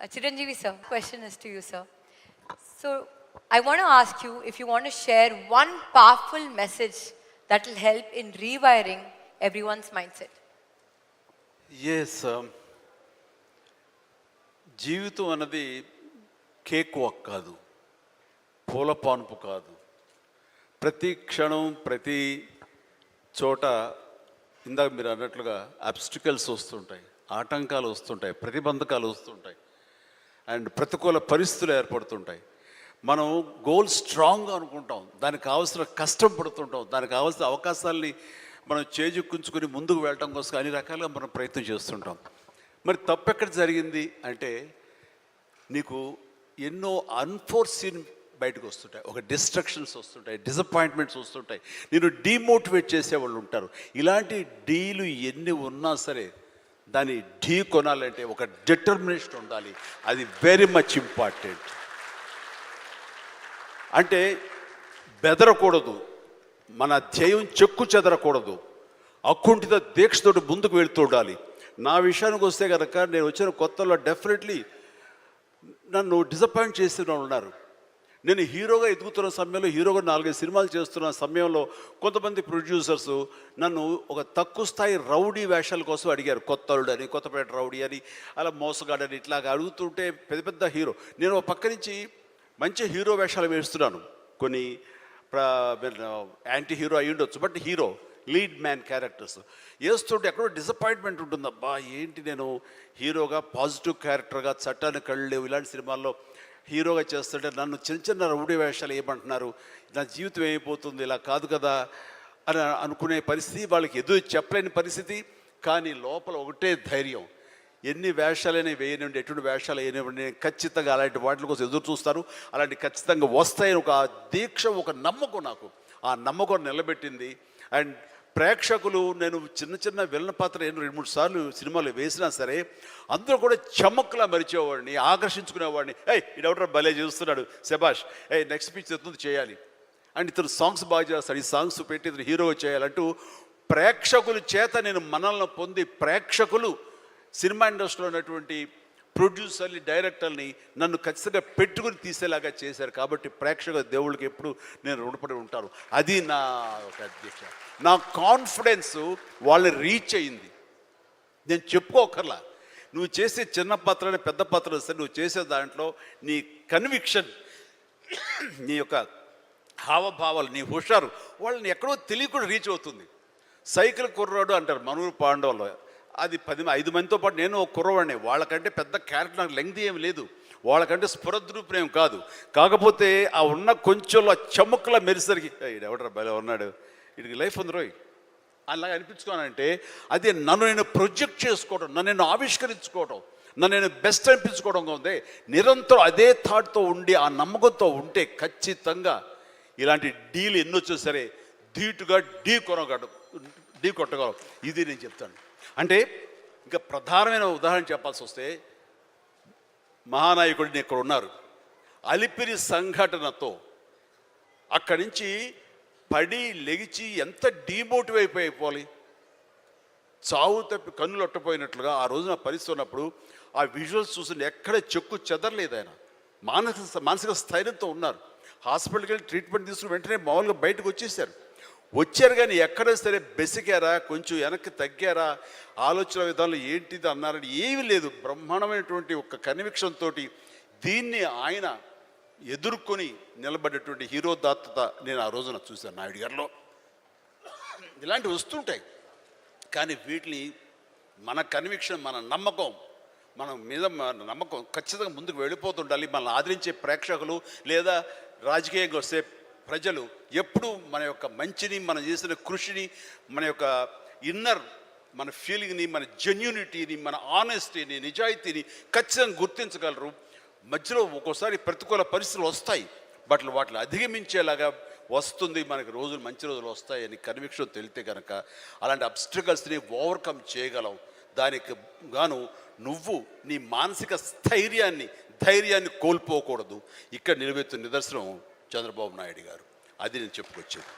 Chiranjeevi sir, question is to you, sir. So I want to ask you if you want to share one powerful message that will help in rewiring everyone's mindset. Yes, జీవితం అన్నది cake walk కాదు, పూల పాన్పు కాదు. ప్రతి క్షణం ప్రతి చోట ఇందాక మీరు అన్నట్లుగా అబ్స్టికల్స్ వస్తుంటాయి, ఆటంకాలు వస్తుంటాయి, ప్రతిబంధకాలు వస్తుంటాయి, అండ్ ప్రతికూల పరిస్థితులు ఏర్పడుతుంటాయి. మనం గోల్ స్ట్రాంగ్గా అనుకుంటాం, దానికి కావాల్సిన కష్టం పడుతుంటాం, దానికి కావాల్సిన అవకాశాలని మనం చేజిక్కుంచుకొని ముందుకు వెళ్ళటం కోసం అన్ని రకాలుగా మనం ప్రయత్నం చేస్తుంటాం. మరి తప్పు ఎక్కడ జరిగింది అంటే నీకు ఎన్నో అన్ఫోర్సీన్ బయటకు వస్తుంటాయి, ఒక డిస్ట్రక్షన్స్ వస్తుంటాయి, డిసప్పాయింట్మెంట్స్ వస్తుంటాయి, నేను డీమోటివేట్ చేసేవాళ్ళు ఉంటారు. ఇలాంటి డీలు ఎన్ని ఉన్నా సరే దాన్ని ఢీ కొనాలంటే ఒక డిటర్మినేషన్ ఉండాలి. అది వెరీ మచ్ ఇంపార్టెంట్. అంటే బెదరకూడదు, మన ధ్యేయం చెక్కు చెదరకూడదు, అకుంఠిత దీక్షతోటి ముందుకు వెళుతూ ఉండాలి. నా విషయానికి వస్తే కనుక నేను వచ్చిన కొత్తలో డెఫినెట్లీ నన్ను డిసప్పాయింట్ చేసిన ఉన్నారు. నేను హీరోగా ఎదుగుతున్న సమయంలో, హీరోగా 4-5 సినిమాలు చేస్తున్న సమయంలో కొంతమంది ప్రొడ్యూసర్స్ నన్ను ఒక తక్కువ స్థాయి రౌడీ వేషాల కోసం అడిగారు. కొత్తలుడు అని, కొత్తపేట రౌడీ అని, అలా మోసగాడని ఇట్లాగా అడుగుతుంటే పెద్ద పెద్ద హీరో, నేను ఒక పక్క నుంచి మంచి హీరో వేషాలు వేస్తున్నాను, కొన్ని యాంటీ హీరో అయి ఉండొచ్చు, but hero lead man characters వేస్తుంటే ఎక్కడో డిసప్పాయింట్మెంట్ ఉంటుంది. అబ్బా ఏంటి నేను హీరోగా పాజిటివ్ క్యారెక్టర్గా, చట్టాన్ని కళ్ళు లేవు ఇలాంటి సినిమాల్లో హీరోగా చేస్తుంటే నన్ను చిన్న చిన్న రౌడీ వేషాలు ఏమంటున్నారు, నా జీవితం ఏమైపోతుంది, ఇలా కాదు కదా అని అనుకునే పరిస్థితి, వాళ్ళకి ఎదురు చెప్పలేని పరిస్థితి. కానీ లోపల ఒకటే ధైర్యం, ఎన్ని వేషాలైనా వేయనివ్వండి, ఎటువంటి వేషాలు వేయనివ్వండి, నేను ఖచ్చితంగా అలాంటి వాటి కోసం ఎదురు చూస్తాను, అలాంటి ఖచ్చితంగా వస్తాయని ఒక దీక్ష, ఒక నమ్మకం నాకు. ఆ నమ్మకం నిలబెట్టింది. అండ్ ప్రేక్షకులు, నేను చిన్న చిన్న విలన పాత్ర 2-3 సార్లు సినిమాలు వేసినా సరే అందరూ కూడా చమక్లా మరిచేవాడిని, ఆకర్షించుకునేవాడిని. ఇడెవడరా భలే చేస్తున్నాడు, శబాష్, నెక్స్ట్ పిక్చర్ ఎత్తుంది చేయాలి, అండ్ ఇతను సాంగ్స్ బాగా చేస్తాడు, ఈ సాంగ్స్ పెట్టి ఇతను హీరో చేయాలంటూ ప్రేక్షకుల చేత నేను మనల్ని పొంది, ప్రేక్షకులు సినిమా ఇండస్ట్రీలో ఉన్నటువంటి ప్రొడ్యూసర్ని, డైరెక్టర్ని నన్ను ఖచ్చితంగా పెట్టుకుని తీసేలాగా చేశారు. కాబట్టి ప్రేక్షక దేవుళ్ళకి ఎప్పుడు నేను రుణపడి ఉంటాను. అది నా ఒక అధ్యక్ష. నా కాన్ఫిడెన్స్ వాళ్ళని రీచ్ అయింది. నేను చెప్పుకోకర్లా, నువ్వు చేసే చిన్న పాత్రని పెద్ద పాత్ర సరే, నువ్వు చేసే దాంట్లో నీ కన్విక్షన్, నీ యొక్క హావభావాలు, నీ హుషారు వాళ్ళని ఎక్కడో తెలియకుండా రీచ్ అవుతుంది. సైకిల్ కుర్రాడు అంటారు మనూరు పాండవులు, అది 5 మందితో పాటు నేను ఒక కుర్రవాడిని. వాళ్ళకంటే పెద్ద క్యారెక్టర్ నాకు లెంగ్త్ ఏమి లేదు, వాళ్ళకంటే స్ఫురద్రూపం కాదు. కాకపోతే ఆ ఉన్న కొంచెంలో చముక్కలా మెరిసరికి ఎవడరా భలే ఉన్నాడు, వీడికి లైఫ్ ఉంది రోయ్ అలాగా అనిపించుకోనంటే అది నన్ను నేను ప్రొజెక్ట్ చేసుకోవడం, నన్ను నేను ఆవిష్కరించుకోవడం, నన్ను నేను బెస్ట్ అనిపించుకోవడం ఉంది. నిరంతరం అదే థాట్తో ఉండి, ఆ నమ్మకంతో ఉంటే ఖచ్చితంగా ఇలాంటి డీలు ఎన్నొచ్చో సరే ధీటుగా ఢీ కొట్టగలం. ఇది నేను చెప్తాను. అంటే ఇంకా ప్రధానమైన ఉదాహరణ చెప్పాల్సి వస్తే, మహానాయకుడిని ఇక్కడ ఉన్నారు, అలిపిరి సంఘటనతో అక్కడి నుంచి పడి లెగిచి ఎంత డీమోటివేట్ అయిపోవాలి, చావు తప్పి కన్నులు అట్టపోయినట్లుగా ఆ రోజున పరిస్థితి ఉన్నప్పుడు ఆ విజువల్స్ చూసి ఎక్కడ చెక్కు చెదరలేదు. ఆయన మానసిక స్థైర్యంతో ఉన్నారు. హాస్పిటల్కి వెళ్ళి ట్రీట్మెంట్ తీసుకుని వెంటనే మామూలుగా బయటకు వచ్చారు. కానీ ఎక్కడ సరే బెసికారా, కొంచెం వెనక్కి తగ్గారా, ఆలోచన విధానంలో ఏంటిది అన్నారని ఏమీ లేదు. బ్రహ్మాండమైనటువంటి ఒక కన్విక్షన్ తోటి దీన్ని ఆయన ఎదుర్కొని నిలబడేటువంటి హీరో దాత్తత నేను ఆ రోజున చూశాను నాయుడు గారిలో. ఇలాంటివి వస్తుంటాయి, కానీ వీటిని మన కన్విక్షన్, మన నమ్మకం, మన మీద నమ్మకం ఖచ్చితంగా ముందుకు వెళ్ళిపోతుండాలి. మనల్ని ఆదరించే ప్రేక్షకులు లేదా రాజకీయంగా వస్తే ప్రజలు ఎప్పుడు మన యొక్క మంచిని, మనం చేసిన కృషిని, మన యొక్క ఇన్నర్ మన ఫీలింగ్ని, మన జెన్యూనిటీని, మన ఆనెస్టీని, నిజాయితీని ఖచ్చితంగా గుర్తించగలరు. మధ్యలో ఒక్కోసారి ప్రతికూల పరిస్థితులు వస్తాయి, బట్ వాటిని అధిగమించేలాగా వస్తుంది, మనకి రోజులు మంచి రోజులు వస్తాయని కన్విక్షన్ తెలితే కనుక అలాంటి అబ్స్ట్రకల్స్ని ఓవర్కమ్ చేయగలం. దానికి గాను నువ్వు నీ మానసిక ధైర్యాన్ని కోల్పోకూడదు. ఇక్కడ నిలబెత్తున్న నిదర్శనం చంద్రబాబు నాయుడు గారు. అది నేను చెప్పుకొచ్చాను.